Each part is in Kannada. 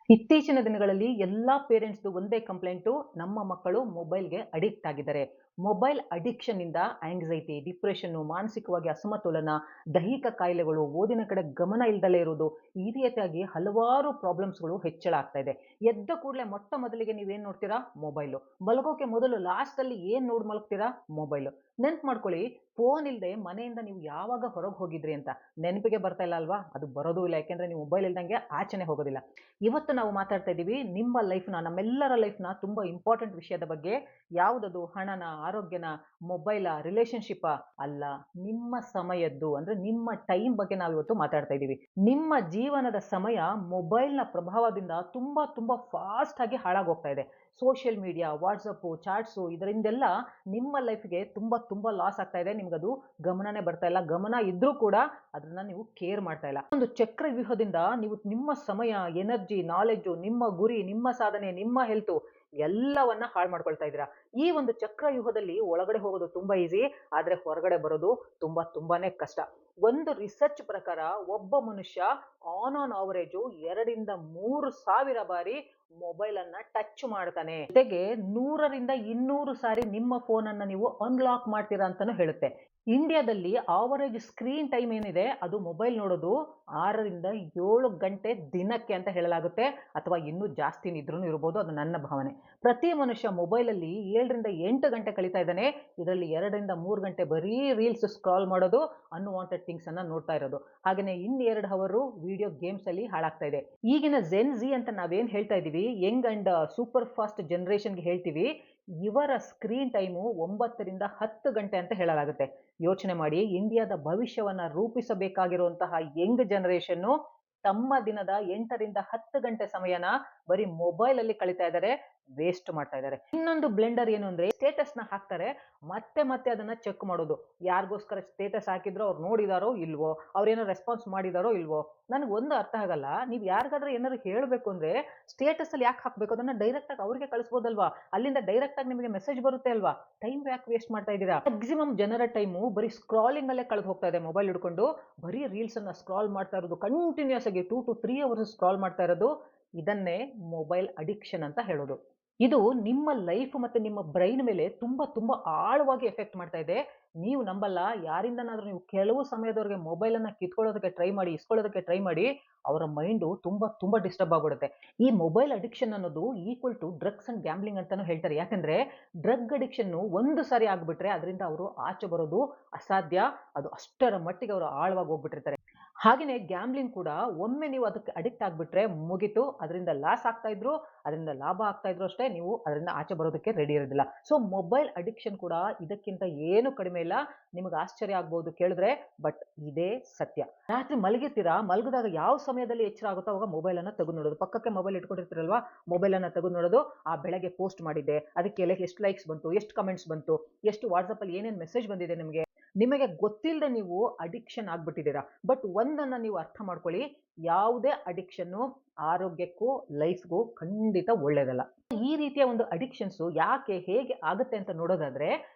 ಇತ್ತೀಚಿನ ದಿನಗಳಲ್ಲಿ ಎಲ್ಲಾ ಪೇರೆಂಟ್ಸ್‌ದು ಒಂದೇ ಕಂಪ್ಲೇಂಟು ನಮ್ಮ ಮಕ್ಕಳು ಮೊಬೈಲ್‌ಗೆ ಅಡಿಕ್ಟ್ ಆಗಿದ್ದಾರೆ. ಮೊಬೈಲ್ ಅಡಿಕ್ಷನ್ ಇಂದ ಆಂಕ್ಸೈಟಿ, ಡಿಪ್ರೆಷನ್ನು, ಮಾನಸಿಕವಾಗಿ ಅಸಮತೋಲನ, ದೈಹಿಕ ಕಾಯಿಲೆಗಳು, ಓದಿನ ಕಡೆ ಗಮನ ಇಲ್ದಲೇ ಇರೋದು, ಈ ರೀತಿಯಾಗಿ ಹಲವಾರು ಪ್ರಾಬ್ಲಮ್ಸ್‌ಗಳು ಹೆಚ್ಚಳ ಆಗ್ತಾ ಇದೆ. ಎದ್ದ ಕೂಡಲೇ ಮೊಟ್ಟ ಮೊದಲಿಗೆ ನೀವೇನ್ ನೋಡ್ತೀರಾ? ಮೊಬೈಲು. ಮಲಗೋಕೆ ಮೊದಲು ಲಾಸ್ಟಲ್ಲಿ ಏನ್ ನೋಡಿ ಮಲಗ್ತೀರಾ? ಮೊಬೈಲು. ನೆನ್ಪು ಮಾಡ್ಕೊಳ್ಳಿ, ಫೋನ್ ಇಲ್ದೆ ಮನೆಯಿಂದ ನೀವು ಯಾವಾಗ ಹೊರಗೆ ಹೋಗಿದ್ರಿ ಅಂತ ನೆನಪಿಗೆ ಬರ್ತಾ ಇಲ್ಲ ಅಲ್ವಾ? ಅದು ಬರೋದೂ ಇಲ್ಲ. ಯಾಕೆಂದ್ರೆ ನೀವು ಮೊಬೈಲ್ ಇಲ್ದಂಗೆ ಆಚೆನೆ ಹೋಗೋದಿಲ್ಲ. ಇವತ್ತು ನಾವು ಮಾತಾಡ್ತಾ ಇದ್ದೀವಿ ನಿಮ್ಮ ಲೈಫ್‌ನ, ನಮ್ಮೆಲ್ಲರ ಲೈಫ್‌ನ ತುಂಬಾ ಇಂಪಾರ್ಟೆಂಟ್ ವಿಷಯದ ಬಗ್ಗೆ. ಯಾವುದದು? ಹಣನ, ಆರೋಗ್ಯನ, ಮೊಬೈಲಾ, ರಿಲೇಶನ್‌ಶಿಪ್ಪಾ? ಅಲ್ಲ. ನಿಮ್ಮ ಸಮಯದ್ದು ಅಂದ್ರೆ ನಿಮ್ಮ ಟೈಮ್ ಬಗ್ಗೆ ನಾವಿವತ್ತು ಮಾತಾಡ್ತಾ ಇದ್ದೀವಿ. ನಿಮ್ಮ ಜೀವನದ ಸಮಯ ಮೊಬೈಲ್‌ನ ಪ್ರಭಾವದಿಂದ ತುಂಬಾ ತುಂಬಾ ಫಾಸ್ಟ್ ಆಗಿ ಹಾಳಾಗೋಗ್ತಾ ಇದೆ. ಸೋಷಿಯಲ್ ಮೀಡಿಯಾ, ವಾಟ್ಸಪ್ಪು, ಚಾಟ್ಸು ಇದರಿಂದೆಲ್ಲ ನಿಮ್ಮ ಲೈಫ್‌ಗೆ ತುಂಬಾ ತುಂಬಾ ಲಾಸ್ ಆಗ್ತಾ ಇದೆ. ನಿಮ್ಗದು ಗಮನನೇ ಬರ್ತಾ ಇಲ್ಲ. ಗಮನ ಇದ್ರೂ ಕೂಡ ಅದನ್ನ ನೀವು ಕೇರ್ ಮಾಡ್ತಾ ಇಲ್ಲ. ಒಂದು ಚಕ್ರವ್ಯೂಹದಿಂದ ನೀವು ನಿಮ್ಮ ಸಮಯ, ಎನರ್ಜಿ, ನಾಲೆಡ್ಜು, ನಿಮ್ಮ ಗುರಿ, ನಿಮ್ಮ ಸಾಧನೆ, ನಿಮ್ಮ ಹೆಲ್ತು ಎಲ್ಲವನ್ನ ಹಾಳು ಮಾಡ್ಕೊಳ್ತಾ ಇದ್ದೀರಾ. ಈ ಒಂದು ಚಕ್ರವ್ಯೂಹದಲ್ಲಿ ಒಳಗಡೆ ಹೋಗೋದು ತುಂಬಾ ಈಸಿ. ಆದ್ರೆ ಹೊರಗಡೆ ಬರೋದು ತುಂಬಾನೇ ಕಷ್ಟ. ಒಂದು ರಿಸರ್ಚ್ ಪ್ರಕಾರ ಒಬ್ಬ ಮನುಷ್ಯ ಆನ್ ಅವರೇಜು 2 ರಿಂದ 3 ಸಾವಿರ ಬಾರಿ ಮೊಬೈಲ್ ಅನ್ನ ಟಚ್ ಮಾಡ್ತಾನೆ. ಜೊತೆಗೆ 100 ರಿಂದ 200 ಸಾರಿ ನಿಮ್ಮ ಫೋನ್ ಅನ್ನ ನೀವು ಅನ್ಲಾಕ್ ಮಾಡ್ತೀರಾ ಅಂತಾನೂ ಹೇಳುತ್ತೆ. ಇಂಡಿಯಾದಲ್ಲಿ ಆವರೇಜ್ ಸ್ಕ್ರೀನ್ ಟೈಮ್ ಏನಿದೆ ಅದು ಮೊಬೈಲ್ ನೋಡೋದು 6 ರಿಂದ 7 ಗಂಟೆ ದಿನಕ್ಕೆ ಅಂತ ಹೇಳಲಾಗುತ್ತೆ. ಅಥವಾ ಇನ್ನೂ ಜಾಸ್ತಿ ಇದ್ರೂ ಇರ್ಬೋದು. ಅದು ನನ್ನ ಭಾವನೆ. ಪ್ರತಿ ಮನುಷ್ಯ ಮೊಬೈಲಲ್ಲಿ 7 ರಿಂದ 8 ಗಂಟೆ ಕಳೀತಾ ಇದ್ದಾನೆ. ಇದರಲ್ಲಿ 2 ರಿಂದ 3 ಗಂಟೆ ಬರೀ ರೀಲ್ಸ್ ಸ್ಕ್ರಾಲ್ ಮಾಡೋದು, ಅನ್‌ವಾಂಟೆಡ್ ಥಿಂಗ್ಸ್ ಅನ್ನ ನೋಡ್ತಾ ಇರೋದು. ಹಾಗೇನೆ ಇನ್ನು 2 ಅವರ್ ವಿಡಿಯೋ ಗೇಮ್ಸ್ ಅಲ್ಲಿ ಹಾಳಾಗ್ತಾ ಇದೆ. ಈಗಿನ ಜೆನ್ ಝಿ ಅಂತ ನಾವೇನ್ ಹೇಳ್ತಾ ಇದೀವಿ, ಯಂಗ್ ಅಂಡ್ ಸೂಪರ್ ಫಾಸ್ಟ್ ಜನರೇಷನ್‌ಗೆ ಹೇಳ್ತೀವಿ. ಇವರ ಸ್ಕ್ರೀನ್ ಟೈಮು 9 ರಿಂದ 10 ಗಂಟೆ ಅಂತ ಹೇಳಲಾಗುತ್ತೆ. ಯೋಚನೆ ಮಾಡಿ, ಇಂಡಿಯಾದ ಭವಿಷ್ಯವನ್ನ ರೂಪಿಸಬೇಕಾಗಿರುವಂತಹ ಯಂಗ್ ಜನರೇಷನ್ನು ತಮ್ಮ ದಿನದ 8 ರಿಂದ 10 ಗಂಟೆ ಸಮಯನ ಬರೀ ಮೊಬೈಲ್ ಅಲ್ಲಿ ಕಳೀತಾ ಇದ್ದಾರೆ, ವೇಸ್ಟ್ ಮಾಡ್ತಾ ಇದ್ದಾರೆ. ಇನ್ನೊಂದು ಬ್ಲೆಂಡರ್ ಏನು ಅಂದ್ರೆ, ಸ್ಟೇಟಸ್‌ನ ಹಾಕ್ತಾರೆ, ಮತ್ತೆ ಅದನ್ನ ಚೆಕ್ ಮಾಡೋದು. ಯಾರಿಗೋಸ್ಕರ ಸ್ಟೇಟಸ್ ಹಾಕಿದ್ರೋ ಅವ್ರು ನೋಡಿದಾರೋ ಇಲ್ವೋ, ಅವ್ರೇನೋ ರೆಸ್ಪಾನ್ಸ್ ಮಾಡಿದಾರೋ ಇಲ್ವೋ. ನನಗೆ ಒಂದು ಅರ್ಥ ಆಗಲ್ಲ. ನೀವು ಯಾರಿಗಾದ್ರೂ ಏನಾದ್ರು ಹೇಳಬೇಕು ಅಂದ್ರೆ ಸ್ಟೇಟಸ್ ಅಲ್ಲಿ ಯಾಕೆ ಹಾಕ್ಬೇಕು? ಅದನ್ನ ಡೈರೆಕ್ಟ್ ಆಗಿ ಅವ್ರಿಗೆ ಕಳಿಸಬಹುದಲ್ವಾ? ಅಲ್ಲಿಂದ ಡೈರೆಕ್ಟ್ ಆಗಿ ನಿಮಗೆ ಮೆಸೇಜ್ ಬರುತ್ತೆ ಅಲ್ವಾ? ಟೈಮ್ ಯಾಕೆ ವೇಸ್ಟ್ ಮಾಡ್ತಾ ಇದ್ದೀರಾ? ಮ್ಯಾಕ್ಸಿಮಮ್ ಜನರ ಟೈಮು ಬರೀ ಸ್ಕ್ರಾಲಿಂಗ್ ಅಲ್ಲೇ ಕಳೆದು ಹೋಗ್ತಾ ಇದೆ. ಮೊಬೈಲ್ ಹಿಡ್ಕೊಂಡು ಬರೀ ರೀಲ್ಸ್ ಅನ್ನ ಸ್ಕ್ರಾಲ್ ಮಾಡ್ತಾ ಇರೋದು, ಕಂಟಿನ್ಯೂಸ್ ಆಗಿ 2 ಟು 3 ಅವರ್ಸ್ ಸ್ಕ್ರಾಲ್ ಮಾಡ್ತಾ ಇರೋದು. ಇದನ್ನೇ ಮೊಬೈಲ್ ಅಡಿಕ್ಷನ್ ಅಂತ ಹೇಳೋದು. ಇದು ನಿಮ್ಮ ಲೈಫ್ ಮತ್ತೆ ನಿಮ್ಮ ಬ್ರೈನ್ ಮೇಲೆ ತುಂಬಾ ಆಳವಾಗಿ ಎಫೆಕ್ಟ್ ಮಾಡ್ತಾ ಇದೆ. ನೀವು ನಂಬಲ್ಲ, ಯಾರಿಂದನಾದ್ರೂ ನೀವು ಕೆಲವು ಸಮಯದವರೆಗೆ ಮೊಬೈಲ್ ಅನ್ನ ಕಿತ್ಕೊಳ್ಳೋದಕ್ಕೆ ಟ್ರೈ ಮಾಡಿ, ಇಸ್ಕೊಳ್ಳೋದಕ್ಕೆ ಟ್ರೈ ಮಾಡಿ, ಅವರ ಮೈಂಡು ತುಂಬಾ ಡಿಸ್ಟರ್ಬ್ ಆಗ್ಬಿಡುತ್ತೆ. ಈ ಮೊಬೈಲ್ ಅಡಿಕ್ಷನ್ ಅನ್ನೋದು equal to drugs and gambling ಅಂತಾನೂ ಹೇಳ್ತಾರೆ. ಯಾಕಂದ್ರೆ ಡ್ರಗ್ ಅಡಿಕ್ಷನ್ ಒಂದು ಸಾರಿ ಆಗ್ಬಿಟ್ರೆ ಅದರಿಂದ ಅವರು ಆಚೆ ಬರೋದು ಅಸಾಧ್ಯ. ಅದು ಅಷ್ಟರ ಮಟ್ಟಿಗೆ ಅವರು ಆಳವಾಗಿ ಹೋಗ್ಬಿಟ್ಟಿರ್ತಾರೆ. ಹಾಗೇನೆ ಗ್ಯಾಮ್ಲಿಂಗ್ ಕೂಡ ಒಮ್ಮೆ ನೀವು ಅದಕ್ಕೆ ಅಡಿಕ್ಟ್ ಆಗ್ಬಿಟ್ರೆ ಮುಗೀತು. ಅದರಿಂದ ಲಾಸ್ ಆಗ್ತಾ ಇದ್ರು, ಅದರಿಂದ ಲಾಭ ಆಗ್ತಾ ಇದ್ರು ಅಷ್ಟೇ, ನೀವು ಅದರಿಂದ ಆಚೆ ಬರೋದಕ್ಕೆ ರೆಡಿ ಇರೋದಿಲ್ಲ. ಸೊ ಮೊಬೈಲ್ ಅಡಿಕ್ಷನ್ ಕೂಡ ಇದಕ್ಕಿಂತ ಏನು ಕಡಿಮೆ ಇಲ್ಲ. ನಿಮಗೆ ಆಶ್ಚರ್ಯ ಆಗ್ಬಹುದು ಕೇಳಿದ್ರೆ, ಬಟ್ ಇದೇ ಸತ್ಯ. ರಾತ್ರಿ ಮಲಗಿರ್ತೀರಾ, ಮಲಗಿದಾಗ ಯಾವ ಸಮಯದಲ್ಲಿ ಎಚ್ಚರ ಆಗುತ್ತೋ ಅವಾಗ ಮೊಬೈಲ್ ಅನ್ನ ತೆಗೆದು ನೋಡೋದು. ಪಕ್ಕಕ್ಕೆ ಮೊಬೈಲ್ ಇಟ್ಕೊಂಡಿರ್ತೀರಲ್ವಾ, ಮೊಬೈಲ್ ಅನ್ನ ತೆಗೆದು ನೋಡೋದು. ಆ ಬೆಳಗ್ಗೆ ಪೋಸ್ಟ್ ಮಾಡಿದ್ದೆ, ಅದಕ್ಕೆ ಎಷ್ಟು ಲೈಕ್ಸ್ ಬಂತು, ಎಷ್ಟು ಕಮೆಂಟ್ಸ್ ಬಂತು, ಎಷ್ಟು ವಾಟ್ಸ್ಆಪ್ ಅಲ್ಲಿ ಏನೇನು ಮೆಸೇಜ್ ಬಂದಿದೆ ನಿಮಗೆ. ನಿಮಗೆ ಗೊತ್ತಿಲ್ಲದೆ ನೀವು ಅಡಿಕ್ಷನ್ ಆಗ್ಬಿಟ್ಟಿದ್ದೀರಾ. ಬಟ್ ಒಂದನ್ನ ನೀವು ಅರ್ಥ ಮಾಡ್ಕೊಳ್ಳಿ, ಯಾವುದೇ ಅಡಿಕ್ಷನ್ನು ಆರೋಗ್ಯಕ್ಕೂ ಲೈಫ್ಗೂ ಖಂಡಿತ ಒಳ್ಳೇದಲ್ಲ. ಈ ರೀತಿಯ ಒಂದು ಅಡಿಕ್ಷನ್ಸ್ ಯಾಕೆ, ಹೇಗೆ ಆಗುತ್ತೆ ಅಂತ ನೋಡೋದಾದ್ರೆ,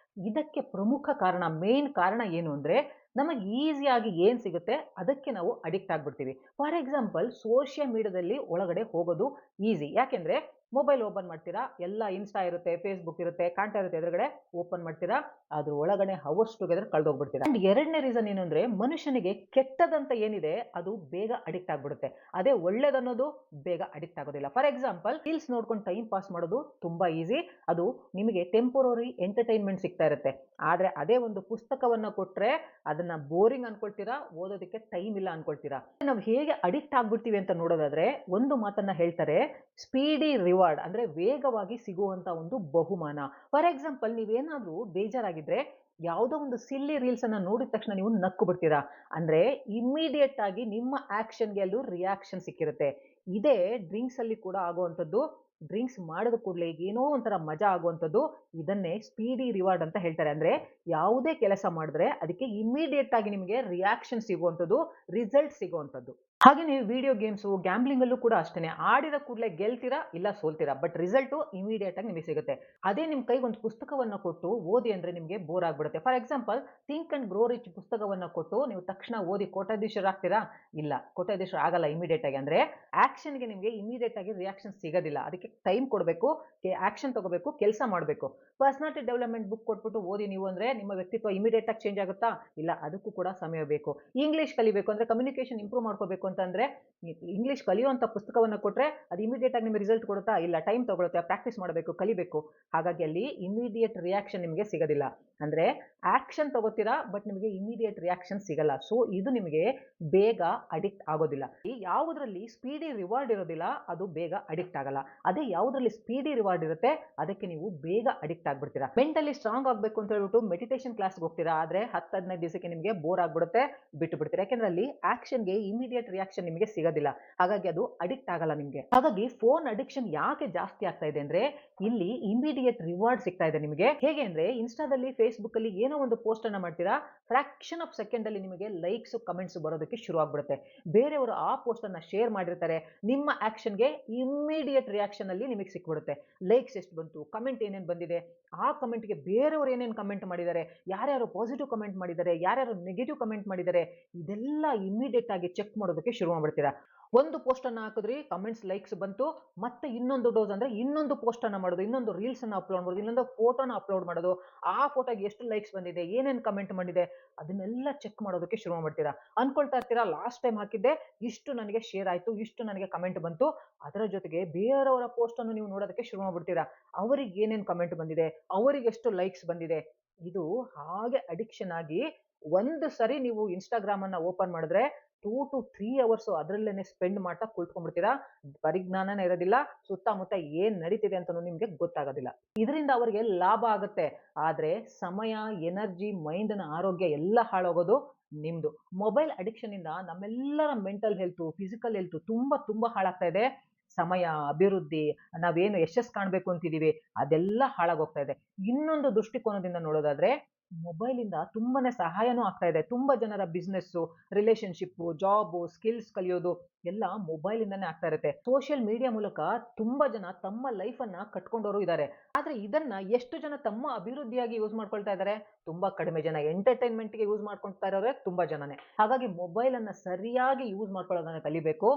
ಇದಕ್ಕೆ ಪ್ರಮುಖ ಕಾರಣ, ಮೇನ್ ಕಾರಣ ಏನು ಅಂದ್ರೆ, ನಮಗೆ ಈಸಿಯಾಗಿ ಏನ್ ಸಿಗುತ್ತೆ ಅದಕ್ಕೆ ನಾವು ಅಡಿಕ್ಟ್ ಆಗ್ಬಿಡ್ತೀವಿ. ಫಾರ್ ಎಕ್ಸಾಂಪಲ್, ಸೋಷಿಯಲ್ ಮೀಡಿಯಾದಲ್ಲಿ ಒಳಗಡೆ ಹೋಗೋದು ಈಸಿ. ಯಾಕೆಂದ್ರೆ ಮೊಬೈಲ್ ಓಪನ್ ಮಾಡ್ತೀರಾ, ಎಲ್ಲ ಇನ್ಸ್ಟಾ ಇರುತ್ತೆ, ಫೇಸ್ಬುಕ್ ಇರುತ್ತೆ, ಕಾಣ್ತಾ ಇರುತ್ತೆ ಎದುರುಗಡೆ, ಓಪನ್ ಮಾಡ್ತೀರಾ, ಅದ್ರ ಒಳಗಡೆ ಹವರ್ಸ್ ಟುಗೆದರ್ ಕಳೆದೋಗ್ಬಿಡ್ತೀರಾ. ಅಂಡ್ ಎರಡನೇ ರೀಸನ್ ಏನು ಅಂದ್ರೆ, ಮನುಷ್ಯನಿಗೆ ಕೆಟ್ಟದಂತ ಏನಿದೆ ಅದು ಬೇಗ ಅಡಿಕ್ಟ್ ಆಗ್ಬಿಡುತ್ತೆ. ಅದೇ ಒಳ್ಳೇದನ್ನೋದು ಬೇಗ ಅಡಿಕ್ಟ್ ಆಗೋದಿಲ್ಲ. ಫಾರ್ ಎಕ್ಸಾಂಪಲ್, ರೀಲ್ಸ್ ನೋಡ್ಕೊಂಡು ಟೈಮ್ ಪಾಸ್ ಮಾಡೋದು ತುಂಬಾ ಈಸಿ. ಅದು ನಿಮಗೆ ಟೆಂಪರರಿ ಎಂಟರ್ಟೈನ್ಮೆಂಟ್ ಸಿಗ್ತಾ ಇರುತ್ತೆ. ಆದ್ರೆ ಅದೇ ಒಂದು ಪುಸ್ತಕವನ್ನ ಕೊಟ್ರೆ ಅದನ್ನ ಬೋರಿಂಗ್ ಅನ್ಕೊಳ್ತೀರಾ, ಓದೋದಕ್ಕೆ ಟೈಮ್ ಇಲ್ಲ ಅನ್ಕೊಳ್ತೀರಾ. ನಾವು ಹೇಗೆ ಅಡಿಕ್ಟ್ ಆಗ್ಬಿಡ್ತೀವಿ ಅಂತ ನೋಡೋದಾದ್ರೆ, ಒಂದು ಮಾತನ್ನ ಹೇಳ್ತಾರೆ, ಸ್ಪೀಡಿ ರಿವಾರ್ಡ್ ಅಂದ್ರೆ ವೇಗವಾಗಿ ಸಿಗುವಂತ ಒಂದು ಬಹುಮಾನ. ಫಾರ್ ಎಕ್ಸಾಂಪಲ್, ನೀವೇನಾದ್ರೂ ಬೇಜಾರಾಗಿದ್ರೆ ಯಾವುದೋ ಒಂದು ಸಿಲ್ಲಿ ರೀಲ್ಸ್ ಅನ್ನ ನೋಡಿದ ತಕ್ಷಣ ನೀವು ನಕ್ಕು ಬಿಡ್ತೀರಾ. ಅಂದ್ರೆ ಇಮಿಡಿಯೇಟ್ ಆಗಿ ನಿಮ್ಮ ಆಕ್ಷನ್ಗೆ ಅಲ್ಲೂ ರಿಯಾಕ್ಷನ್ ಸಿಕ್ಕಿರುತ್ತೆ. ಇದೇ ಡ್ರಿಂಕ್ಸ್ ಅಲ್ಲಿ ಕೂಡ ಆಗುವಂತದ್ದು. ಡ್ರಿಂಕ್ಸ್ ಮಾಡಿದ ಕೂಡಲೇ ಏನೋ ಒಂಥರ ಮಜಾ ಆಗುವಂಥದ್ದು ಇದನ್ನೇ ಸ್ಪೀಡಿ ರಿವಾರ್ಡ್ ಅಂತ ಹೇಳ್ತಾರೆ. ಅಂದ್ರೆ ಯಾವುದೇ ಕೆಲಸ ಮಾಡಿದ್ರೆ ಅದಕ್ಕೆ ಇಮಿಡಿಯೇಟ್ ಆಗಿ ನಿಮಗೆ ರಿಯಾಕ್ಷನ್ ಸಿಗುವಂಥದ್ದು, ರಿಸಲ್ಟ್ ಸಿಗುವಂಥದ್ದು. ಹಾಗೆ ನೀವು ವಿಡಿಯೋ ಗೇಮ್ಸು, ಗ್ಯಾಂಬ್ಲಿಂಗ್ ಅಲ್ಲೂ ಕೂಡ ಅಷ್ಟೇನೆ. ಆಡಿದ ಕೂಡಲೇ ಗೆಲ್ತೀರಾ, ಇಲ್ಲ ಸೋಲ್ತೀರಾ. ಬಟ್ ರಿಸಲ್ಟು ಇಮಿಡಿಯೇಟ್ ಆಗಿ ನಿಮಗೆ ಸಿಗುತ್ತೆ. ಅದೇ ನಿಮ್ಮ ಕೈಗೆ ಒಂದು ಪುಸ್ತಕವನ್ನ ಕೊಟ್ಟು ಓದಿ ಅಂದ್ರೆ ನಿಮಗೆ ಬೋರ್ ಆಗ್ಬಿಡುತ್ತೆ. For example think and grow rich ಪುಸ್ತಕವನ್ನ ಕೊಟ್ಟು ನೀವು ತಕ್ಷಣ ಓದಿ ಕೋಟ್ಯಾಧೀಶರಾಗ್ತೀರಾ? ಇಲ್ಲ, ಕೋಟ್ಯಾಧೀಶರು ಆಗಲ್ಲ ಇಮಿಡಿಯೇಟ್ ಆಗಿ. ಅಂದ್ರೆ ಆಕ್ಷನ್‌ಗೆ ನಿಮಗೆ ಇಮಿಡಿಯೇಟ್ ಆಗಿ ರಿಯಾಕ್ಷನ್ ಸಿಗೋದಿಲ್ಲ. ಅದಕ್ಕೆ ಟೈಮ್ ಕೊಡಬೇಕು, ಆಕ್ಷನ್ ತಗೋಬೇಕು, ಕೆಲಸ ಮಾಡಬೇಕು. ಪರ್ಸನಾಲಿಟಿ ಡೆವಲಪ್ಮೆಂಟ್ ಬುಕ್ ಕೊಟ್ಬಿಟ್ಟು ಓದಿ ನೀವು ಅಂದ್ರೆ ನಿಮ್ಮ ವ್ಯಕ್ತಿತ್ವ ಇಮಿಡಿಯೇಟ್ ಆಗಿ ಚೇಂಜ್ ಆಗುತ್ತಾ? ಇಲ್ಲ, ಅದಕ್ಕೂ ಕೂಡ ಸಮಯ ಬೇಕು. ಇಂಗ್ಲಿಷ್ ಕಲಿಬೇಕು ಅಂದ್ರೆ ಕಮ್ಯುನಿಕೇಷನ್ ಇಂಪ್ರೂವ್ ಮಾಡ್ಕೋಬೇಕು ಅಂತಂದ್ರೆ ಇಂಗ್ಲಿಷ್ ಕಲಿಯುವಂತ ಪುಸ್ತಕವನ್ನ ಕೊಟ್ರೆ ಅದು ಇಮಿಡಿಯೇಟ್ ಆಗಿ ನಿಮಗೆ ರಿಸಲ್ಟ್ ಕೊಡುತ್ತಾ? ಇಲ್ಲ, ಟೈಮ್ ತಗೊಳುತ್ತೆ. ಪ್ರಾಕ್ಟೀಸ್ ಮಾಡಬೇಕು, ಕಲಿಬೇಕು. ಹಾಗಾಗಿ ಅಲ್ಲಿ ಇಮಿಡಿಯೇಟ್ ರಿಯಾಕ್ಷನ್ ನಿಮಗೆ ಸಿಗೋದಿಲ್ಲ. ಅಂದ್ರೆ ಆಕ್ಷನ್ ತಗೋತೀರಾ, ಬಟ್ ನಿಮಗೆ ಇಮಿಡಿಯೇಟ್ ರಿಯಾಕ್ಷನ್ ಸಿಗಲ್ಲ. ಸೊ ಇದು ನಿಮಗೆ ಬೇಗ ಅಡಿಕ್ಟ್ ಆಗೋದಿಲ್ಲ. ಯಾವುದರಲ್ಲಿ ಸ್ಪೀಡಿ ರಿವಾರ್ಡ್ ಇರೋದಿಲ್ಲ ಅದು ಬೇಗ ಅಡಿಕ್ಟ್ ಆಗಲ್ಲ. ಅದೇ ಯಾವುದರಲ್ಲಿ ಸ್ಪೀಡಿ ರಿವಾರ್ಡ್ ಇರುತ್ತೆ ಅದಕ್ಕೆ ನೀವು ಬೇಗ ಅಡಿಕ್ಟ್ ಆಗ್ಬಿಡ್ತೀರಾ. ಮೆಂಟಲಿ ಸ್ಟ್ರಾಂಗ್ ಆಗಬೇಕು ಅಂತ ಹೇಳ್ಬಿಟ್ಟು ಮೆಡಿಟೇಷನ್ ಕ್ಲಾಸ್ಗೆ ಹೋಗ್ತೀರಾ, ಆದ್ರೆ 10-15 ದಿವಸಕ್ಕೆ ನಿಮಗೆ ಬೋರ್ ಆಗ್ಬಿಡುತ್ತೆ, ಬಿಟ್ಟು ಬಿಡ್ತೀರಾ. ಯಾಕೆಂದ್ರೆ ಅಲ್ಲಿ ಆಕ್ಷನ್ಗೆ ಇಮಿಡಿಯೇಟ್ ರಿಯಾಕ್ಷನ್ ನಿಮಗೆ ಸಿಗೋದಿಲ್ಲ. ಹಾಗಾಗಿ ಅದು ಅಡಿಕ್ಟ್ ಆಗಲ್ಲ ನಿಮಗೆ. ಹಾಗಾಗಿ ಫೋನ್ ಅಡಿಕ್ಷನ್ ಯಾಕೆ ಜಾಸ್ತಿ ಆಗ್ತಾ ಇದೆ ಅಂದ್ರೆ ಇಲ್ಲಿ ಇಮಿಡಿಯೇಟ್ ರಿವಾರ್ಡ್ ಸಿಗ್ತಾ ಇದೆ ನಿಮಗೆ. ಹೇಗೆ ಅಂದ್ರೆ ಇನ್ಸ್ಟಾದಲ್ಲಿ, ಫೇಸ್ಬುಕ್ ಅಲ್ಲಿ ಏನೋ ಒಂದು ಪೋಸ್ಟ್ ಅನ್ನ ಮಾಡ್ತೀರಾ, ಫ್ರಾಕ್ಷನ್ ಆಫ್ ಸೆಕೆಂಡ್ ಅಲ್ಲಿ ನಿಮಗೆ ಲೈಕ್ಸ್, ಕಮೆಂಟ್ಸ್ ಬರೋದಕ್ಕೆ ಶುರು ಆಗ್ಬಿಡುತ್ತೆ. ಬೇರೆಯವರು ಆ ಪೋಸ್ಟ್ ಅನ್ನ ಶೇರ್ ಮಾಡಿರ್ತಾರೆ, ನಿಮ್ಮ ಆಕ್ಷನ್ಗೆ ಇಮಿಡಿಯೇಟ್ ರಿಯಾಕ್ಷನ್ ಅಲ್ಲಿ ನಿಮಗೆ ಸಿಕ್ಬಿಡುತ್ತೆ. ಲೈಕ್ಸ್ ಎಷ್ಟು ಬಂತು, ಕಮೆಂಟ್ ಏನೇನು ಬಂದಿದೆ, ಆ ಕಮೆಂಟ್ಗೆ ಬೇರೆಯವರು ಏನೇನು ಕಮೆಂಟ್ ಮಾಡಿದ್ದಾರೆ, ಯಾರ್ಯಾರು ಪಾಸಿಟಿವ್ ಕಮೆಂಟ್ ಮಾಡಿದ್ದಾರೆ, ಯಾರ್ಯಾರು ನೆಗೆಟಿವ್ ಕಮೆಂಟ್ ಮಾಡಿದ್ದಾರೆ, ಇದೆಲ್ಲ ಇಮಿಡಿಯೇಟ್ ಆಗಿ ಚೆಕ್ ಮಾಡೋದಕ್ಕೆ ಶುರು ಮಾಡ್ಬಿಡ್ತೀರಾ. ಒಂದು ಪೋಸ್ಟ್ ಅನ್ನ ಹಾಕಿದ್ರಿ, ಕಮೆಂಟ್ಸ್, ಲೈಕ್ಸ್ ಬಂತು, ಮತ್ತೆ ಇನ್ನೊಂದು ಡೋಸ್ ಅಂದ್ರೆ ಇನ್ನೊಂದು ಪೋಸ್ಟ್ ಅನ್ನ ಮಾಡೋದು, ಇನ್ನೊಂದು ರೀಲ್ಸ್ ಅನ್ನ ಅಪ್ಲೋಡ್ ಮಾಡೋದು, ಇನ್ನೊಂದು ಫೋಟೋನ ಅಪ್ಲೋಡ್ ಮಾಡೋದು, ಆ ಫೋಟೋಗೆ ಎಷ್ಟು ಲೈಕ್ಸ್ ಬಂದಿದೆ, ಏನೇನು ಕಮೆಂಟ್ ಮಾಡಿದೆ, ಅದನ್ನೆಲ್ಲ ಚೆಕ್ ಮಾಡೋದಕ್ಕೆ ಶುರು ಮಾಡ್ಬಿಡ್ತೀರಾ. ಅನ್ಕೊಳ್ತಾ ಇರ್ತೀರಾ, ಲಾಸ್ಟ್ ಟೈಮ್ ಹಾಕಿದ್ದೆ ಇಷ್ಟು ನನಗೆ ಶೇರ್ ಆಯ್ತು, ಇಷ್ಟು ನನಗೆ ಕಮೆಂಟ್ ಬಂತು. ಅದರ ಜೊತೆಗೆ ಬೇರೆಯವರ ಪೋಸ್ಟ್ ಅನ್ನು ನೀವು ನೋಡೋದಕ್ಕೆ ಶುರು ಮಾಡ್ಬಿಡ್ತೀರಾ. ಅವರಿಗೆ ಏನೇನು ಕಮೆಂಟ್ ಬಂದಿದೆ, ಅವರಿಗೆ ಎಷ್ಟು ಲೈಕ್ಸ್ ಬಂದಿದೆ. ಇದು ಹಾಗೆ ಅಡಿಕ್ಷನ್ ಆಗಿ ಒಂದು ಸರಿ ನೀವು ಇನ್ಸ್ಟಾಗ್ರಾಮ್ ಅನ್ನ ಓಪನ್ ಮಾಡಿದ್ರೆ 2 to 3 ಅವರ್ಸ್ ಅದರಲ್ಲೇನೆ ಸ್ಪೆಂಡ್ ಮಾಡ್ತಾ ಕುಳಿತುಕೊಂಡ್ಬಿಡ್ತೀರಾ. ಪರಿಜ್ಞಾನನೇ ಇರೋದಿಲ್ಲ, ಸುತ್ತಮುತ್ತ ಏನ್ ನಡೀತಿದೆ ಅಂತನೂ ನಿಮ್ಗೆ ಗೊತ್ತಾಗೋದಿಲ್ಲ. ಇದರಿಂದ ಅವರಿಗೆ ಲಾಭ ಆಗುತ್ತೆ, ಆದ್ರೆ ಸಮಯ, ಎನರ್ಜಿ, ಮೈಂಡ್ನ ಆರೋಗ್ಯ ಎಲ್ಲ ಹಾಳಾಗೋದು ನಿಮ್ದು. ಮೊಬೈಲ್ ಅಡಿಕ್ಷನ್ ಇಂದ ನಮ್ಮೆಲ್ಲರ ಮೆಂಟಲ್ ಹೆಲ್ತ್, ಫಿಸಿಕಲ್ ಹೆಲ್ತ್ ತುಂಬಾ ತುಂಬಾ ಹಾಳಾಗ್ತಾ ಇದೆ. ಸಮಯ, ಅಭಿವೃದ್ಧಿ, ನಾವೇನು ಯಶಸ್ಸು ಕಾಣ್ಬೇಕು ಅಂತಿದೀವಿ ಅದೆಲ್ಲ ಹಾಳಾಗೋಗ್ತಾ ಇದೆ. ಇನ್ನೊಂದು ದೃಷ್ಟಿಕೋನದಿಂದ ನೋಡೋದಾದ್ರೆ ಮೊಬೈಲ್ ಇಂದ ತುಂಬಾನೇ ಸಹಾಯನೂ ಆಗ್ತಾ ಇದೆ. ತುಂಬಾ ಜನರ ಬಿಸ್ನೆಸ್, ರಿಲೇಶನ್ಶಿಪ್, ಜಾಬ್, ಸ್ಕಿಲ್ಸ್ ಕಲಿಯೋದು ಎಲ್ಲ ಮೊಬೈಲ್ ಇಂದಾನೇ ಆಗ್ತಾ ಇರುತ್ತೆ. ಸೋಷಿಯಲ್ ಮೀಡಿಯಾ ಮೂಲಕ ತುಂಬಾ ಜನ ತಮ್ಮ ಲೈಫ್ ಅನ್ನ ಕಟ್ಕೊಂಡವರು ಇದ್ದಾರೆ. ಆದ್ರೆ ಇದನ್ನ ಎಷ್ಟು ಜನ ತಮ್ಮ ಅಭಿವೃದ್ಧಿಯಾಗಿ ಯೂಸ್ ಮಾಡ್ಕೊಳ್ತಾ ಇದ್ದಾರೆ? ತುಂಬಾ ಕಡಿಮೆ ಜನ. ಎಂಟರ್ಟೈನ್ಮೆಂಟ್ ಗೆ ಯೂಸ್ ಮಾಡ್ಕೊಳ್ತಾ ಇರೋರೆ ತುಂಬಾ ಜನನೇ. ಹಾಗಾಗಿ ಮೊಬೈಲ್ ಅನ್ನ ಸರಿಯಾಗಿ ಯೂಸ್ ಮಾಡ್ಕೊಳ್ಳೋದನ್ನ ಕಲಿಬೇಕು.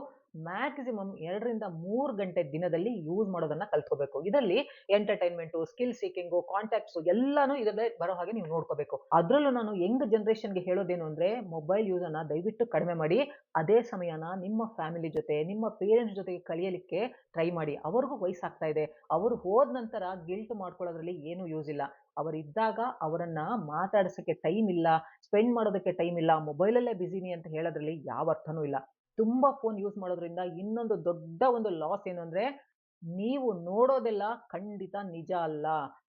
ಮ್ಯಾಕ್ಸಿಮಮ್ 2 ರಿಂದ 3 ಗಂಟೆ ದಿನದಲ್ಲಿ ಯೂಸ್ ಮಾಡೋದನ್ನ ಕಲ್ತ್ಕೋಬೇಕು. ಇದರಲ್ಲಿ ಎಂಟರ್ಟೈನ್ಮೆಂಟ್, ಸ್ಕಿಲ್ ಸೀಕಿಂಗ್, ಕಾಂಟ್ಯಾಕ್ಟ್ಸ್ ಎಲ್ಲಾನು ಇದರಲ್ಲೇ ಬರೋ ಹಾಗೆ ನೀವು ನೋಡ್ಕೋಬೇಕು. ಅದ್ರಲ್ಲೂ ನಾನು ಯಂಗ್ ಜನರೇಷನ್ಗೆ ಹೇಳೋದೇನು ಅಂದ್ರೆ ಮೊಬೈಲ್ ಯೂಸ್ ಅನ್ನ ದಯವಿಟ್ಟು ಕಡಿಮೆ ಮಾಡಿ. ಅದೇ ಸಮಯನ ನಿಮ್ಮ ಫ್ಯಾಮಿಲಿ ಜೊತೆ, ನಿಮ್ಮ ಪೇರೆಂಟ್ಸ್ ಜೊತೆಗೆ ಕಳೆಯಲಿಕ್ಕೆ ಟ್ರೈ ಮಾಡಿ. ಅವ್ರಿಗೂ ವಯಸ್ಸಾಗ್ತಾ ಇದೆ, ಅವರು ಹೋದ ನಂತರ ಗಿಲ್ಟ್ ಮಾಡ್ಕೊಳ್ಳೋದ್ರಲ್ಲಿ ಏನು ಯೂಸ್ ಇಲ್ಲ. ಅವರಿದ್ದಾಗ ಅವರನ್ನ ಮಾತಾಡ್ಸಕ್ಕೆ ಟೈಮ್ ಇಲ್ಲ, ಸ್ಪೆಂಡ್ ಮಾಡೋದಕ್ಕೆ ಟೈಮ್ ಇಲ್ಲ, ಮೊಬೈಲಲ್ಲೇ ಬಿಸಿನಿ ಅಂತ ಹೇಳೋದ್ರಲ್ಲಿ ಯಾವ ಅರ್ಥನೂ ಇಲ್ಲ. ತುಂಬಾ ಫೋನ್ ಯೂಸ್ ಮಾಡೋದ್ರಿಂದ ಇನ್ನೊಂದು ದೊಡ್ಡ ಒಂದು ಲಾಸ್ ಏನು ಅಂದ್ರೆ ನೀವು ನೋಡೋದೆಲ್ಲ ಖಂಡಿತ ನಿಜ ಅಲ್ಲ.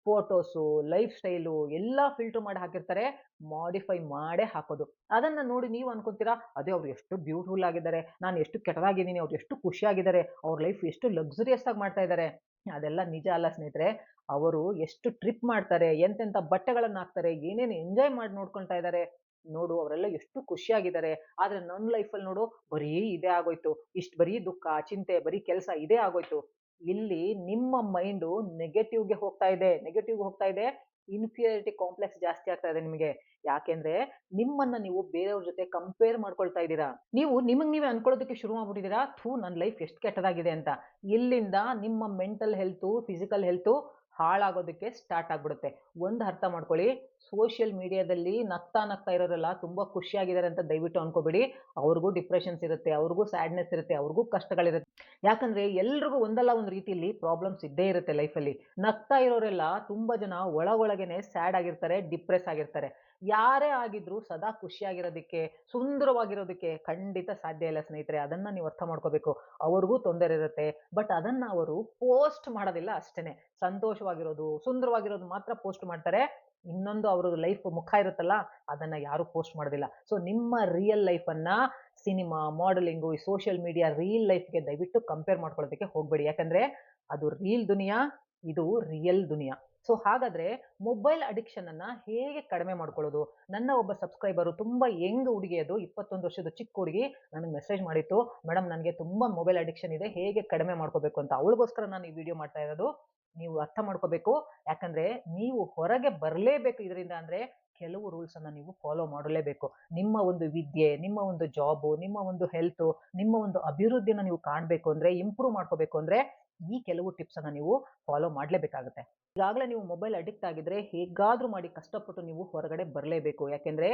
ಫೋಟೋಸು, ಲೈಫ್ ಸ್ಟೈಲು ಎಲ್ಲಾ ಫಿಲ್ಟರ್ ಮಾಡಿ ಹಾಕಿರ್ತಾರೆ. ಮಾಡಿಫೈ ಮಾಡೇ ಹಾಕೋದು. ಅದನ್ನ ನೋಡಿ ನೀವು ಅನ್ಕೊಂತೀರಾ, ಅದೇ ಅವ್ರು ಎಷ್ಟು ಬ್ಯೂಟಿಫುಲ್ ಆಗಿದ್ದಾರೆ, ನಾನು ಎಷ್ಟು ಕೆಟ್ಟದಾಗಿದ್ದೀನಿ, ಅವ್ರು ಎಷ್ಟು ಖುಷಿಯಾಗಿದ್ದಾರೆ, ಅವ್ರ ಲೈಫ್ ಎಷ್ಟು ಲಕ್ಸುರಿಯಸ್ ಆಗಿ ಮಾಡ್ತಾ ಇದ್ದಾರೆ. ಅದೆಲ್ಲ ನಿಜ ಅಲ್ಲ ಸ್ನೇಹಿತರೆ. ಅವರು ಎಷ್ಟು ಟ್ರಿಪ್ ಮಾಡ್ತಾರೆ, ಎಂತೆಂಥ ಬಟ್ಟೆಗಳನ್ನ ಹಾಕ್ತಾರೆ, ಏನೇನು ಎಂಜಾಯ್ ಮಾಡಿ ನೋಡ್ಕೊಳ್ತಾ ಇದ್ದಾರೆ. ನೋಡು ಅವರೆಲ್ಲ ಎಷ್ಟು ಖುಷಿಯಾಗಿದ್ದಾರೆ. ಆದ್ರೆ ನನ್ನ ಲೈಫಲ್ಲಿ ನೋಡು ಬರೀ ಇದೇ ಆಗೋಯ್ತು. ಇಷ್ಟು ಬರೀ ದುಃಖ, ಚಿಂತೆ, ಬರೀ ಕೆಲಸ ಇದೇ ಆಗೋಯ್ತು. ಇಲ್ಲಿ ನಿಮ್ಮ ಮೈಂಡು ನೆಗೆಟಿವ್‌ಗೆ ಹೋಗ್ತಾ ಇದೆ. ನೆಗೆಟಿವ್‌ಗೆ ಹೋಗ್ತಾ ಇದೆ. ಇನ್ಫೀರಿಯಾರಿಟಿ ಕಾಂಪ್ಲೆಕ್ಸ್ ಜಾಸ್ತಿ ಆಗ್ತಾ ಇದೆ ನಿಮಗೆ. ಯಾಕೆಂದ್ರೆ ನಿಮ್ಮನ್ನ ನೀವು ಬೇರೆಯವ್ರ ಜೊತೆ ಕಂಪೇರ್ ಮಾಡ್ಕೊಳ್ತಾ ಇದ್ದೀರಾ. ನೀವು ನಿಮಗ್ ನೀವೇ ಅನ್ಕೊಳ್ಳೋದಕ್ಕೆ ಶುರು ಮಾಡ್ಬಿಟ್ಟಿದ್ದೀರಾ, ಥೂ ನನ್ನ ಲೈಫ್ ಎಷ್ಟು ಕೆಟ್ಟದಾಗಿದೆ ಅಂತ. ಇಲ್ಲಿಂದ ನಿಮ್ಮ ಮೆಂಟಲ್ ಹೆಲ್ತು, ಫಿಸಿಕಲ್ ಹೆಲ್ತು ಹಾಳಾಗೋದಕ್ಕೆ ಸ್ಟಾರ್ಟ್ ಆಗ್ಬಿಡುತ್ತೆ. ಒಂದು ಅರ್ಥ ಮಾಡ್ಕೊಳ್ಳಿ, ಸೋಷಿಯಲ್ ಮೀಡಿಯಾದಲ್ಲಿ ನಗ್ತಾ ನಗ್ತಾ ಇರೋರೆಲ್ಲ ತುಂಬಾ ಖುಷಿಯಾಗಿದ್ದಾರೆ ಅಂತ ದಯವಿಟ್ಟು ಅನ್ಕೋಬೇಡಿ. ಅವ್ರಿಗೂ ಡಿಪ್ರೆಷನ್ಸ್ ಇರುತ್ತೆ, ಅವ್ರಿಗೂ ಸ್ಯಾಡ್ನೆಸ್ ಇರುತ್ತೆ, ಅವ್ರಿಗೂ ಕಷ್ಟಗಳಿರುತ್ತೆ. ಯಾಕಂದ್ರೆ ಎಲ್ರಿಗೂ ಒಂದಲ್ಲ ಒಂದು ರೀತಿಯಲ್ಲಿ ಪ್ರಾಬ್ಲಮ್ಸ್ ಇದ್ದೇ ಇರುತ್ತೆ ಲೈಫಲ್ಲಿ. ನಗ್ತಾ ಇರೋರೆಲ್ಲ ತುಂಬಾ ಜನ ಒಳಗೊಳಗೇನೆ ಸ್ಯಾಡ್ ಆಗಿರ್ತಾರೆ, ಡಿಪ್ರೆಸ್ ಆಗಿರ್ತಾರೆ. ಯಾರೇ ಆಗಿದ್ರು ಸದಾ ಖುಷಿಯಾಗಿರೋದಕ್ಕೆ, ಸುಂದರವಾಗಿರೋದಕ್ಕೆ ಖಂಡಿತ ಸಾಧ್ಯ ಇಲ್ಲ ಸ್ನೇಹಿತರೆ. ಅದನ್ನ ನೀವು ಅರ್ಥ ಮಾಡ್ಕೋಬೇಕು. ಅವ್ರಿಗೂ ತೊಂದರೆ ಇರುತ್ತೆ. ಬಟ್ ಅದನ್ನ ಅವರು ಪೋಸ್ಟ್ ಮಾಡೋದಿಲ್ಲ ಅಷ್ಟೇನೆ. ಸಂತೋಷವಾಗಿರೋದು, ಸುಂದರವಾಗಿರೋದು ಮಾತ್ರ ಪೋಸ್ಟ್ ಮಾಡ್ತಾರೆ. ಇನ್ನೊಂದು ಅವ್ರದ್ದು ಲೈಫ್ ಮುಖ ಇರುತ್ತಲ್ಲ, ಅದನ್ನ ಯಾರು ಪೋಸ್ಟ್ ಮಾಡೋದಿಲ್ಲ. ಸೊ ನಿಮ್ಮ ರಿಯಲ್ ಲೈಫ್ ಅನ್ನ ಸಿನಿಮಾ, ಮಾಡೆಲಿಂಗು, ಈ ಸೋಷಿಯಲ್ ಮೀಡಿಯಾ ರಿಯಲ್ ಲೈಫ್‌ಗೆ ದಯವಿಟ್ಟು ಕಂಪೇರ್ ಮಾಡ್ಕೊಳ್ಳೋದಕ್ಕೆ ಹೋಗ್ಬೇಡಿ. ಯಾಕಂದ್ರೆ ಅದು ರೀಲ್ ದುನಿಯಾ, ಇದು ರಿಯಲ್ ದುನಿಯಾ. ಸೊ ಹಾಗಾದ್ರೆ ಮೊಬೈಲ್ ಅಡಿಕ್ಷನ್ ಅನ್ನ ಹೇಗೆ ಕಡಿಮೆ ಮಾಡ್ಕೊಳ್ಳೋದು? ನನ್ನ ಒಬ್ಬ ಸಬ್ಸ್ಕ್ರೈಬರು ತುಂಬಾ ಯಂಗ್ ಹುಡುಗಿ, ಅದು 21 ವರ್ಷದ ಚಿಕ್ಕ ಹುಡುಗಿ ನನಗೆ ಮೆಸೇಜ್ ಮಾಡಿತ್ತು, ಮೇಡಮ್ ನನಗೆ ತುಂಬಾ ಮೊಬೈಲ್ ಅಡಿಕ್ಷನ್ ಇದೆ, ಹೇಗೆ ಕಡಿಮೆ ಮಾಡ್ಕೋಬೇಕು ಅಂತ. ಅವಳಿಗೋಸ್ಕರ ನಾನು ಈ ವಿಡಿಯೋ ಮಾಡ್ತಾ ಇರೋದು. ನೀವು ಅರ್ಥ ಮಾಡ್ಕೋಬೇಕು. ಯಾಕಂದ್ರೆ ನೀವು ಹೊರಗೆ ಬರಲೇಬೇಕು ಇದರಿಂದ ಅಂದ್ರೆ ಕೆಲವು ರೂಲ್ಸ್ ಅನ್ನ ನೀವು ಫಾಲೋ ಮಾಡಲೇಬೇಕು. ನಿಮ್ಮ ಒಂದು ವಿದ್ಯೆ, ನಿಮ್ಮ ಒಂದು ಜಾಬು, ನಿಮ್ಮ ಒಂದು ಹೆಲ್ತ್, ನಿಮ್ಮ ಒಂದು ಅಭಿವೃದ್ಧಿನ ನೀವು ಕಾಣಬೇಕು ಅಂದ್ರೆ, ಇಂಪ್ರೂವ್ ಮಾಡ್ಕೋಬೇಕು ಅಂದ್ರೆ ಈ ಕೆಲವು ಟಿಪ್ಸ್ ಅನ್ನ ನೀವು ಫಾಲೋ ಮಾಡಲೇಬೇಕಾಗುತ್ತೆ. ಈಗಾಗಲೇ ನೀವು ಮೊಬೈಲ್ ಅಡಿಕ್ಟ್ ಆಗಿದ್ರೆ ಹೇಗಾದ್ರೂ ಮಾಡಿ ಕಷ್ಟಪಟ್ಟು ನೀವು ಹೊರಗಡೆ ಬರಲೇಬೇಕು. ಯಾಕೆಂದ್ರೆ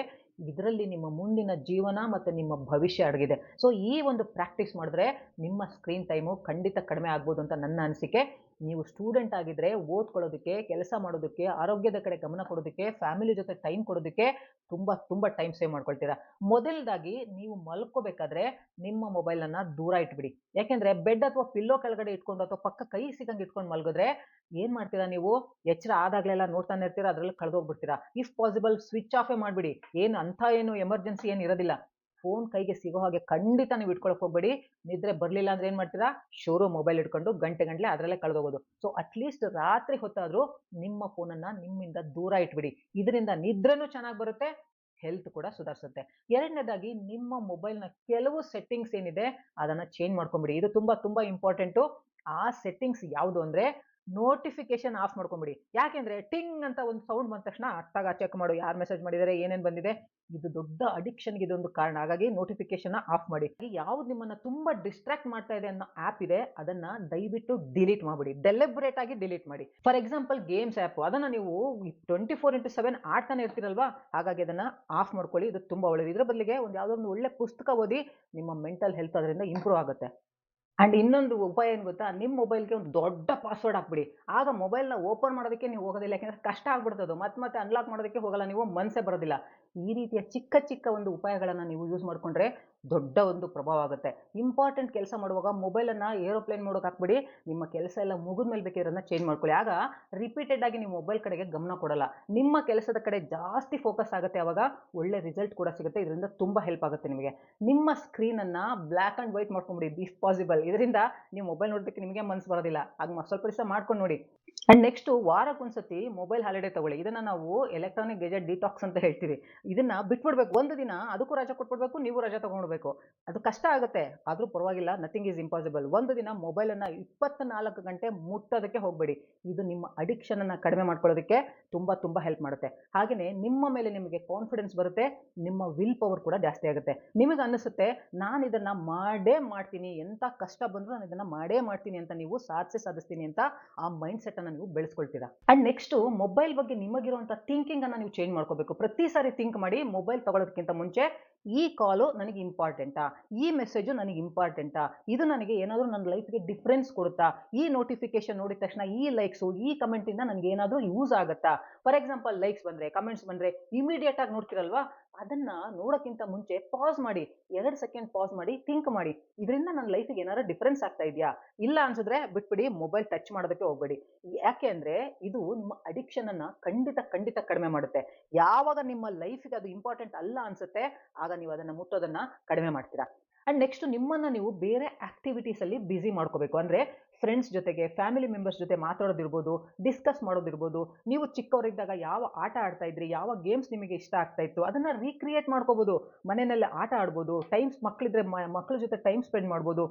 ಇದರಲ್ಲಿ ನಿಮ್ಮ ಮುಂದಿನ ಜೀವನ ಮತ್ತೆ ನಿಮ್ಮ ಭವಿಷ್ಯ ಅಡಗಿದೆ. ಸೊ ಈ ಒಂದು ಪ್ರಾಕ್ಟೀಸ್ ಮಾಡಿದ್ರೆ ನಿಮ್ಮ ಸ್ಕ್ರೀನ್ ಟೈಮು ಖಂಡಿತ ಕಡಿಮೆ ಆಗ್ಬೋದು ಅಂತ ನನ್ನ ಅನಿಸಿಕೆ. ನೀವು ಸ್ಟೂಡೆಂಟ್ ಆಗಿದ್ರೆ ಓದ್ಕೊಳ್ಳೋದಕ್ಕೆ, ಕೆಲಸ ಮಾಡೋದಕ್ಕೆ, ಆರೋಗ್ಯದ ಕಡೆ ಗಮನ ಕೊಡೋದಕ್ಕೆ, ಫ್ಯಾಮಿಲಿ ಜೊತೆ ಟೈಮ್ ಕೊಡೋದಕ್ಕೆ ತುಂಬಾ ಟೈಮ್ ಸೇವ್ ಮಾಡ್ಕೊಳ್ತೀರಾ. ಮೊದಲದಾಗಿ ನೀವು ಮಲ್ಕೋಬೇಕಾದ್ರೆ ನಿಮ್ಮ ಮೊಬೈಲ್ ಅನ್ನ ದೂರ ಇಟ್ಬಿಡಿ. ಯಾಕೆಂದ್ರೆ ಬೆಡ್ ಅಥವಾ ಪಿಲ್ಲೋ ಕೆಳಗಡೆ ಇಟ್ಕೊಂಡು ಅಥವಾ ಪಕ್ಕ ಕೈ ಸಿಗಂಗ್ ಇಟ್ಕೊಂಡು ಮಲ್ಗಿದ್ರೆ ಏನ್ ಮಾಡ್ತೀರಾ ನೀವು? ಎಚ್ಚರ ಆದಾಗ್ಲೆಲ್ಲ ನೋಡ್ತಾನೆ ಇರ್ತೀರಾ, ಅದ್ರಲ್ಲಿ ಕಳೆದೋಗ್ಬಿಡ್ತೀರಾ. ಇಫ್ ಪಾಸಿಬಲ್ ಸ್ವಿಚ್ ಆಫೇ ಮಾಡ್ಬಿಡಿ. ಏನು ಎಮರ್ಜೆನ್ಸಿ ಏನು ಇರೋದಿಲ್ಲ. ಫೋನ್ ಕೈಗೆ ಸಿಗೋ ಹಾಗೆ ಖಂಡಿತ ನೀವು ಇಟ್ಕೊಳಕ್ ಹೋಗ್ಬೇಡಿ. ನಿದ್ರೆ ಬರ್ಲಿಲ್ಲ ಅಂದ್ರೆ ಏನ್ ಮಾಡ್ತೀರಾ? ಶೋರು ಮೊಬೈಲ್ ಇಟ್ಕೊಂಡು ಗಂಟೆ ಗಂಟ್ಲೆ ಅದರಲ್ಲೇ ಕಳೆದೋಗೋದು. ಸೊ ಅಟ್ಲೀಸ್ಟ್ ರಾತ್ರಿ ಹೊತ್ತಾದ್ರೂ ನಿಮ್ಮ ಫೋನನ್ನ ನಿಮ್ಮಿಂದ ದೂರ ಇಟ್ಬಿಡಿ. ಇದರಿಂದ ನಿದ್ರೆನೂ ಚೆನ್ನಾಗಿ ಬರುತ್ತೆ, ಹೆಲ್ತ್ ಕೂಡ ಸುಧಾರಿಸುತ್ತೆ. ಎರಡನೇದಾಗಿ ನಿಮ್ಮ ಮೊಬೈಲ್‌ನ ಕೆಲವು ಸೆಟ್ಟಿಂಗ್ಸ್ ಏನಿದೆ ಅದನ್ನ ಚೇಂಜ್ ಮಾಡ್ಕೊಂಬಿಡಿ. ಇದು ತುಂಬಾ ಇಂಪಾರ್ಟೆಂಟು. ಆ ಸೆಟ್ಟಿಂಗ್ಸ್ ಯಾವುದು ಅಂದ್ರೆ ನೋಟಿಫಿಕೇಶನ್ ಆಫ್ ಮಾಡ್ಕೊಂಬಿಡಿ. ಯಾಕೆಂದ್ರೆ ಟಿಂಗ್ ಅಂತ ಒಂದು ಸೌಂಡ್ ಬಂದ ತಕ್ಷಣ ಅತ್ತಾಗ ಚೆಕ್ ಮಾಡು, ಯಾರು ಮೆಸೇಜ್ ಮಾಡಿದ್ದಾರೆ, ಏನೇನ್ ಬಂದಿದೆ. ಇದು ದೊಡ್ಡ ಅಡಿಕ್ಷನ್‌ಗೆ ಇದೊಂದು ಕಾರಣ. ಹಾಗಾಗಿ ನೋಟಿಫಿಕೇಶನ್ ಆಫ್ ಮಾಡಿ. ಯಾವ್ದು ನಿಮ್ಮನ್ನ ತುಂಬಾ ಡಿಸ್ಟ್ರಾಕ್ಟ್ ಮಾಡ್ತಾ ಇದೆ ಅನ್ನೋ ಆಪ್ ಇದೆ ಅದನ್ನ ದಯವಿಟ್ಟು ಡಿಲೀಟ್ ಮಾಡ್ಬಿಡಿ. ಡೆಲಿಬ್ರೇಟ್ ಆಗಿ ಡಿಲೀಟ್ ಮಾಡಿ. ಫಾರ್ ಎಕ್ಸಾಂಪಲ್ ಗೇಮ್ಸ್ ಆಪ್, ಅದನ್ನ ನೀವು 24x7 ಆಡ್ತಾನೆ ಇರ್ತೀರಲ್ವಾ, ಹಾಗಾಗಿ ಅದನ್ನ ಆಫ್ ಮಾಡ್ಕೊಳ್ಳಿ. ಇದು ತುಂಬಾ ಒಳ್ಳೇದು. ಇದ್ರ ಬದಲಿಗೆ ಒಂದು ಯಾವ್ದೋ ಒಂದು ಒಳ್ಳೆ ಪುಸ್ತಕ ಓದಿ, ನಿಮ್ಮ ಮೆಂಟಲ್ ಹೆಲ್ತ್ ಅದರಿಂದ ಇಂಪ್ರೂವ್ ಆಗುತ್ತೆ. ಅಂಡ್ ಇನ್ನೊಂದು ಉಪಾಯ ಏನ್ ಗೊತ್ತಾ? ನಿಮ್ ಮೊಬೈಲ್‌ಗೆ ಒಂದು ದೊಡ್ಡ ಪಾಸ್ವರ್ಡ್ ಹಾಕ್ಬಿಡಿ. ಆಗ ಮೊಬೈಲ್‌ನ ಓಪನ್ ಮಾಡೋದಕ್ಕೆ ನೀವು ಹೋಗೋದಿಲ್ಲ. ಯಾಕಂದ್ರೆ ಕಷ್ಟ ಆಗ್ಬಿಡ್ತದೆ ಅದು. ಮತ್ತೆ ಅನ್ಲಾಕ್ ಮಾಡೋದಕ್ಕೆ ಹೋಗಲ್ಲ ನೀವು, ಮನ್ಸೇ ಬರೋದಿಲ್ಲ. ಈ ರೀತಿಯ ಚಿಕ್ಕ ಒಂದು ಉಪಾಯಗಳನ್ನ ನೀವು ಯೂಸ್ ಮಾಡ್ಕೊಂಡ್ರೆ ದೊಡ್ಡ ಒಂದು ಪ್ರಭಾವ ಆಗುತ್ತೆ. ಇಂಪಾರ್ಟೆಂಟ್ ಕೆಲಸ ಮಾಡುವಾಗ ಮೊಬೈಲನ್ನ ಏರೋಪ್ಲೇನ್ ಮೋಡ್‌ಗೆ ಹಾಕ್ಬಿಡಿ. ನಿಮ್ಮ ಕೆಲಸ ಎಲ್ಲ ಮುಗಿದ್ಮೇಲೆ ಬೇಕಿದ್ರೆ ಅದನ್ನ ಚೇಂಜ್ ಮಾಡ್ಕೊಳ್ಳಿ. ಆಗ ರಿಪೀಟೆಡ್ ಆಗಿ ನೀವು ಮೊಬೈಲ್ ಕಡೆಗೆ ಗಮನ ಕೊಡಲ್ಲ. ನಿಮ್ಮ ಕೆಲಸದ ಕಡೆ ಜಾಸ್ತಿ ಫೋಕಸ್ ಆಗುತ್ತೆ. ಅವಾಗ ಒಳ್ಳೆ ರಿಸಲ್ಟ್ ಕೂಡ ಸಿಗುತ್ತೆ. ಇದರಿಂದ ತುಂಬಾ ಹೆಲ್ಪ್ ಆಗುತ್ತೆ ನಿಮಗೆ. ನಿಮ್ಮ ಸ್ಕ್ರೀನ್ ಅನ್ನ ಬ್ಲಾಕ್ ಅಂಡ್ ವೈಟ್ ಮಾಡ್ಕೊಂಬಿಡಿ ಇಫ್ ಪಾಸಿಬಲ್. ಇದರಿಂದ ನೀವು ಮೊಬೈಲ್ ನೋಡೋದಕ್ಕೆ ನಿಮಗೆ ಮನಸ್ಸು ಬರೋದಿಲ್ಲ. ಆಗ ಸ್ವಲ್ಪ ದಿವಸ ಮಾಡ್ಕೊಂಡು ನೋಡಿ. ಅಂಡ್ ನೆಕ್ಸ್ಟ್ ವಾರಕ್ಕೊಂದ್ಸತಿ ಮೊಬೈಲ್ ಹಾಲಿಡೇ ತಗೊಳ್ಳಿ. ಇದನ್ನ ನಾವು ಎಲೆಕ್ಟ್ರಾನಿಕ್ ಗೆಜೆಟ್ ಡಿಟಾಕ್ಸ್ ಅಂತ ಹೇಳ್ತೀವಿ. ಇದನ್ನ ಬಿಟ್ಬಿಡ್ಬೇಕು. ಒಂದು ದಿನ ಅದಕ್ಕೂ ರಜೆ ಕೊಟ್ಬಿಡ್ಬೇಕು, ನೀವು ರಜೆ ತಗೊಂಡ್ಬೇಕು. ಅದು ಕಷ್ಟ ಆಗುತ್ತೆ, ಆದ್ರೂ ಪರವಾಗಿಲ್ಲ. Nothing is impossible. ಒಂದು ದಿನ ಮೊಬೈಲ್ ಅನ್ನ 24 ಗಂಟೆ ಮುಟ್ಟೋದಕ್ಕೆ ಹೋಗ್ಬೇಡಿ. ಇದು ನಿಮ್ಮ ಅಡಿಕ್ಷನ್ ಅನ್ನ ಕಡಿಮೆ ಮಾಡ್ಕೊಳ್ಳೋದಕ್ಕೆ ತುಂಬಾ ಹೆಲ್ಪ್ ಮಾಡುತ್ತೆ. ಹಾಗೇನೆ ನಿಮ್ಮ ಮೇಲೆ ನಿಮಗೆ ಕಾನ್ಫಿಡೆನ್ಸ್ ಬರುತ್ತೆ, ನಿಮ್ಮ ವಿಲ್ ಪವರ್ ಕೂಡ ಜಾಸ್ತಿ ಆಗುತ್ತೆ. ನಿಮಗೆ ಅನಿಸುತ್ತೆ ನಾನು ಇದನ್ನ ಮಾಡೇ ಮಾಡ್ತೀನಿ, ಎಂತ ಕಷ್ಟ ಬಂದ್ರು ನಾನು ಇದನ್ನ ಮಾಡೇ ಮಾಡ್ತೀನಿ ಅಂತ, ನೀವು ಸಾಧಿಸ್ತೀನಿ ಅಂತ ಆ ಮೈಂಡ್ ಸೆಟ್ ಅನ್ನ ನೀವು ಬೆಳೆಸ್ಕೊಳ್ತೀರಾ. ಅಂಡ್ ನೆಕ್ಸ್ಟ್ ಮೊಬೈಲ್ ಬಗ್ಗೆ ನಿಮಗಿರುವಂತ ಥಿಂಕಿಂಗ್ ಅನ್ನ ನೀವು ಚೇಂಜ್ ಮಾಡ್ಕೋಬೇಕು. ಪ್ರತಿ ಸಾರಿ ಥಿಂಕ್ ಮಾಡಿ ಮೊಬೈಲ್ ತಗೊಳ್ಳೋದಕ್ಕಿಂತ ಮುಂಚೆ, ಈ ಕಾಲು ನನಗೆ ಇಂಪಾರ್ಟೆಂಟಾ, ಈ ಮೆಸೇಜು ನನಗೆ ಇಂಪಾರ್ಟೆಂಟಾ, ಇದು ನನಗೆ ಏನಾದರೂ ನನ್ನ ಲೈಫ್ಗೆ ಡಿಫ್ರೆನ್ಸ್ ಕೊಡುತ್ತಾ, ಈ ನೋಟಿಫಿಕೇಶನ್ ನೋಡಿದ ತಕ್ಷಣ ಈ ಲೈಕ್ಸು ಈ ಕಮೆಂಟ್ ಇಂದ ನನಗೆ ಏನಾದರೂ ಯೂಸ್ ಆಗುತ್ತಾ. ಫಾರ್ ಎಕ್ಸಾಂಪಲ್ ಲೈಕ್ಸ್ ಬಂದ್ರೆ, ಕಮೆಂಟ್ಸ್ ಬಂದ್ರೆ ಇಮಿಡಿಯೇಟ್ ಆಗಿ ನೋಡ್ತಿರಲ್ವಾ, ಅದನ್ನ ನೋಡೋಕ್ಕಿಂತ ಮುಂಚೆ ಪಾಸ್ ಮಾಡಿ, 2 ಸೆಕೆಂಡ್ ಪಾಸ್ ಮಾಡಿ ಥಿಂಕ್ ಮಾಡಿ, ಇದರಿಂದ ನನ್ನ ಲೈಫಿಗೆ ಏನಾದ್ರು ಡಿಫ್ರೆನ್ಸ್ ಆಗ್ತಾ ಇದೆಯಾ? ಇಲ್ಲ ಅನ್ಸಿದ್ರೆ ಬಿಟ್ಬಿಡಿ, ಮೊಬೈಲ್ ಟಚ್ ಮಾಡೋದಕ್ಕೆ ಹೋಗ್ಬೇಡಿ. ಯಾಕೆ ಅಂದ್ರೆ ಇದು ನಿಮ್ಮ ಅಡಿಕ್ಷನ್ ಅನ್ನ ಖಂಡಿತ ಕಡಿಮೆ ಮಾಡುತ್ತೆ. ಯಾವಾಗ ನಿಮ್ಮ ಲೈಫಿಗೆ ಅದು ಇಂಪಾರ್ಟೆಂಟ್ ಅಲ್ಲ ಅನ್ಸುತ್ತೆ, ಆಗ ನೀವು ಅದನ್ನ ಮುಟ್ಟೋದನ್ನ ಕಡಿಮೆ ಮಾಡ್ತೀರಾ. ಅಂಡ್ ನೆಕ್ಸ್ಟ್ ನಿಮ್ಮನ್ನ ನೀವು ಬೇರೆ ಆಕ್ಟಿವಿಟೀಸ್ ಅಲ್ಲಿ ಬಿಸಿ ಮಾಡ್ಕೋಬೇಕು. ಅಂದ್ರೆ ಫ್ರೆಂಡ್ಸ್ ಜೊತೆಗೆ, ಫ್ಯಾಮಿಲಿ ಮೆಂಬರ್ಸ್ ಜೊತೆ ಮಾತಾಡೋದಿರ್ಬೋದು, ಡಿಸ್ಕಸ್ ಮಾಡೋದಿರ್ಬೋದು. ನೀವು ಚಿಕ್ಕವರಿದ್ದಾಗ ಯಾವ ಆಟ ಆಡ್ತಾ ಇದ್ರಿ, ಯಾವ ಗೇಮ್ಸ್ ನಿಮಗೆ ಇಷ್ಟ ಆಗ್ತಾ ಇತ್ತು, ಅದನ್ನ ರೀಕ್ರಿಯೇಟ್ ಮಾಡ್ಕೋಬಹುದು. ಮನೆಯಲ್ಲೇ ಆಟ ಆಡ್ಬೋದು, ಮಕ್ಕಳಿದ್ರೆ ಮಕ್ಕಳ ಜೊತೆ ಟೈಮ್ ಸ್ಪೆಂಡ್ ಮಾಡ್ಬೋದು.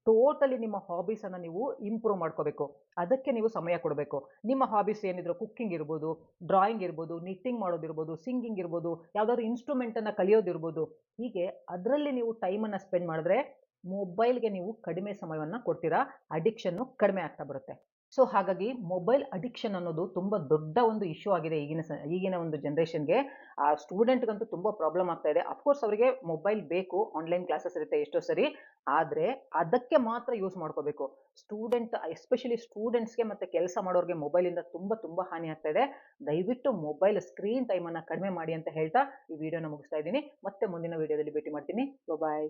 ಟೋಟಲಿ ನಿಮ್ಮ ಹಾಬೀಸ್ ಅನ್ನ ನೀವು ಇಂಪ್ರೂವ್ ಮಾಡ್ಕೋಬೇಕು. ಅದಕ್ಕೆ ನೀವು ಸಮಯ ಕೊಡಬೇಕು. ನಿಮ್ಮ ಹಾಬೀಸ್ ಏನಿದ್ರು ಕುಕ್ಕಿಂಗ್ ಇರ್ಬೋದು, ಡ್ರಾಯಿಂಗ್ ಇರ್ಬೋದು, ನಿಟ್ಟಿಂಗ್ ಮಾಡೋದಿರ್ಬೋದು, ಸಿಂಗಿಂಗ್ ಇರ್ಬೋದು, ಯಾವ್ದಾದ್ರು ಇನ್ಸ್ಟ್ರೂಮೆಂಟ್ ಅನ್ನ ಕಲಿಯೋದಿರ್ಬೋದು. ಹೀಗೆ ಅದರಲ್ಲಿ ನೀವು ಟೈಮ್ ಅನ್ನ ಸ್ಪೆಂಡ್ ಮಾಡಿದ್ರೆ ಮೊಬೈಲ್ಗೆ ನೀವು ಕಡಿಮೆ ಸಮಯವನ್ನ ಕೊಡ್ತೀರಾ, ಅಡಿಕ್ಷನ್ ಕಡಿಮೆ ಆಗ್ತಾ ಬರುತ್ತೆ. ಸೊ ಹಾಗಾಗಿ ಮೊಬೈಲ್ ಅಡಿಕ್ಷನ್ ಅನ್ನೋದು ತುಂಬಾ ದೊಡ್ಡ ಒಂದು ಇಶ್ಯೂ ಆಗಿದೆ ಈಗಿನ ಒಂದು ಜನರೇಷನ್ಗೆ. ಆ ಸ್ಟೂಡೆಂಟ್ಗಂತೂ ತುಂಬಾ ಪ್ರಾಬ್ಲಮ್ ಆಗ್ತಾ ಇದೆ. ಅಫ್ಕೋರ್ಸ್ ಅವರಿಗೆ ಮೊಬೈಲ್ ಬೇಕು, ಆನ್ಲೈನ್ ಕ್ಲಾಸಸ್ ಇರುತ್ತೆ ಎಷ್ಟೋ ಸರಿ, ಆದ್ರೆ ಅದಕ್ಕೆ ಮಾತ್ರ ಯೂಸ್ ಮಾಡ್ಕೋಬೇಕು. ಎಸ್ಪೆಷಲಿ ಸ್ಟೂಡೆಂಟ್ಸ್ಗೆ ಮತ್ತೆ ಕೆಲಸ ಮಾಡೋರಿಗೆ ಮೊಬೈಲ್ ಇಂದ ತುಂಬಾ ಹಾನಿ ಆಗ್ತಾ ಇದೆ. ದಯವಿಟ್ಟು ಮೊಬೈಲ್ ಸ್ಕ್ರೀನ್ ಟೈಮ್ ಅನ್ನ ಕಡಿಮೆ ಮಾಡಿ ಅಂತ ಹೇಳ್ತಾ ಈ ವಿಡಿಯೋನ ಮುಗಿಸ್ತಾ ಇದ್ದೀನಿ. ಮತ್ತೆ ಮುಂದಿನ ವಿಡಿಯೋದಲ್ಲಿ ಭೇಟಿ ಮಾಡ್ತೀನಿ. ಬಾಯ್.